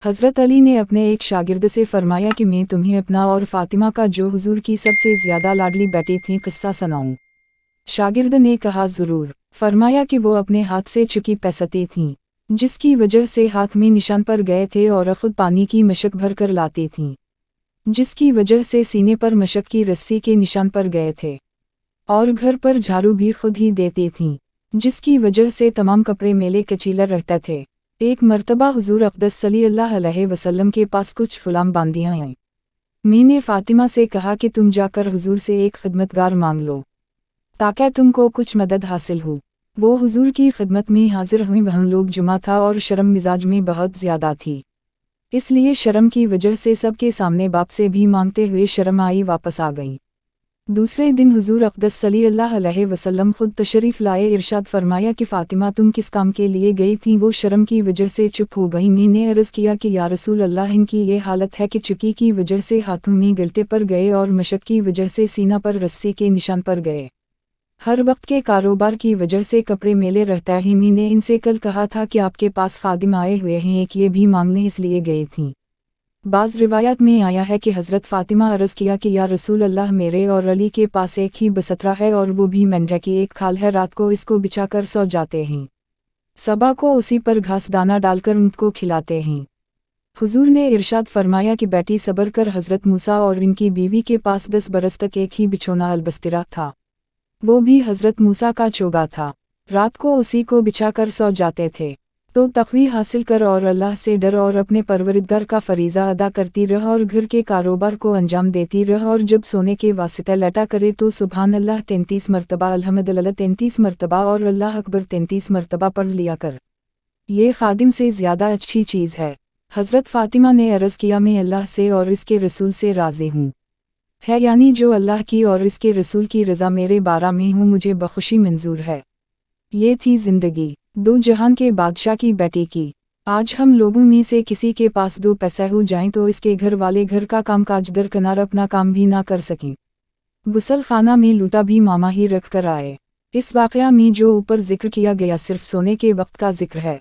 हज़रत अली ने अपने एक शागिर्द से फरमाया कि मैं तुम्हें अपना और फ़ातिमा का जो हुजूर की सबसे ज़्यादा लाडली बेटी थी किस्सा सुनाऊं। शागिर्द ने कहा ज़रूर। फरमाया कि वो अपने हाथ से चुकी पैसती थीं, जिसकी वजह से हाथ में निशान पर गए थे और खुद पानी की मशक भर कर लाती थीं, जिसकी वजह से सीने पर मशक की रस्सी के निशान पर गए थे, और घर पर झाड़ू भी खुद ही देती थीं, जिसकी वजह से तमाम कपड़े मेले कचीला रहते थे। एक मर्तबा हुजूर अक़दस सल्लल्लाहु अलैहि वसल्लम के पास कुछ ग़ुलाम बांदियाँ आईं। मैंने फ़ातिमा से कहा कि तुम जाकर हुजूर से एक खिदमतगार मांग लो, ताकि तुमको कुछ मदद हासिल हो। वो हुजूर की खिदमत में हाजिर हुई। वह लोग जुमा था और शर्म मिजाज में बहुत ज़्यादा थी, इसलिए शर्म की वजह से सबके सामने बाप से भी मांगते हुए शर्म आई वापस आ गई। दूसरे दिन हुजूर अक़दस सल्लल्लाहु अलैहि वसल्लम खुद तशरीफ़ लाए। इरशाद फरमाया कि फ़ातिमा तुम किस काम के लिए गई थी? वो शर्म की वजह से चुप हो गई। मैंने अर्ज़ किया कि या रसूल अल्लाह, इनकी ये हालत है कि चुकी की वजह से हाथों में गिल्टे पर गए और मशक की वजह से सीना पर रस्सी के निशान पर गए। हर वक्त के कारोबार की वजह से कपड़े मेले रहता ही। मैंने इनसे कल कहा था कि आपके पास खादिम आए हुए हैं, एक ये भी मांगने इसलिए गए थीं। बाज़ रिवायत में आया है कि हज़रत फ़ातिमा अर्ज़ किया कि या रसूल अल्लाह, मेरे और अली के पास एक ही बसतरा है और वो भी मेंढे की एक खाल है। रात को इसको बिछा कर सो जाते हैं, सबा को उसी पर घास दाना डालकर उनको खिलाते हैं। हुजूर ने इरशाद फरमाया कि बेटी सब्र कर। हज़रत मूसा और इनकी बीवी के पास 10 बरस तक एक ही बिछोना अलबस्तरा था, वो भी हज़रत मूसा का चोगा था। रात को उसी को बिछा कर सो जाते थे। तो तक़वी हासिल कर और अल्लाह से डर और अपने परवरिदगार का फ़रीज़ा अदा करती रह और घर के कारोबार को अंजाम देती रह, और जब सोने के वास्ते लेटा करे तो सुबहान अल्लाह 33 मरतबा, अल्हम्दुलिल्लाह 33 मरतबा और अल्लाह अकबर 33 मरतबा पढ़ लिया कर। ये खादिम से ज़्यादा अच्छी चीज़ है। हज़रत फ़ातिमा ने अर्ज़ किया, मैं अल्लाह से और इसके रसूल से राज़ी हूँ, है यानी जो अल्लाह की और इसके रसूल की रज़ा मेरे बारा में हूँ, मुझे बख़ुशी मंजूर है। ये थी ज़िंदगी दो जहान के बादशाह की बेटी की। आज हम लोगों में से किसी के पास 2 पैसे हो जाएं तो इसके घर वाले घर का काम काज दरकिनार अपना काम भी ना कर सकें। गुसल खाना में लूटा भी मामा ही रख कर आए। इस वाक़या में जो ऊपर जिक्र किया गया सिर्फ सोने के वक्त का जिक्र है।